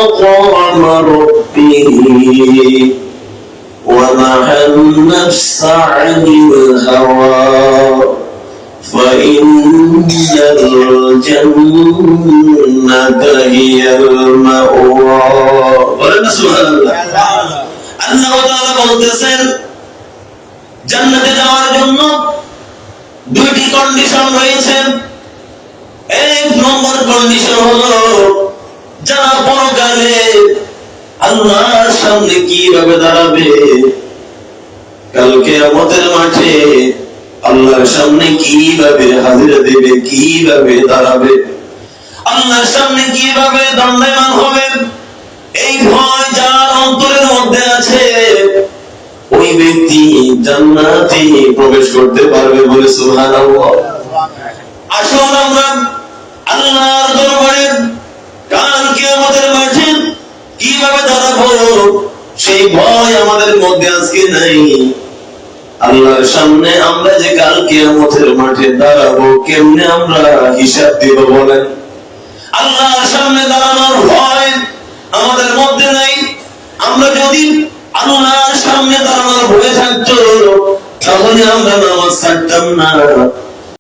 مقام ربه ونهى النفس عن الهوى فإن الجنة هي المأوى. আল্লাহ তাআলা বলতেছেন জান্নাতে যাওয়ার জন্য দুইটি কন্ডিশন রয়েছে। এক নম্বর কন্ডিশন হলো যারা পরকালে আল্লাহর সামনে কিভাবে দাঁড়াবে, কাল কিয়ামতের মাঠে আল্লাহর সামনে কিভাবে হাজিরা দেবে, কিভাবে দাঁড়াবে, আল্লাহর সামনে কিভাবে দণ্ডায়মান হবে, এই ভয় যার অন্তরের মধ্যে আছে ওই ব্যক্তি জান্নাতে প্রবেশ করতে পারবে বলে সুবহানাল্লাহ। আসুন আমরা আল্লাহর দরবারে কাল কিয়ামতের মাঠে কিভাবে দাঁড়াবো সেই ভয় আমাদের মধ্যে আজকে নাই। আল্লাহর সামনে আমরা যে কাল কিয়ামতের মাঠে দাঁড়াবো কেমনে আমরা হিসাব দিব বলেন? আল্লাহর সামনে দাঁড়ানোর ভয় আমাদের মধ্যে নাই। আমরা যদি আল্লাহর সামনে দাঁড়ানোর ভয় থাকতো তাহলে আমরা নামাজ ছাড়তাম না,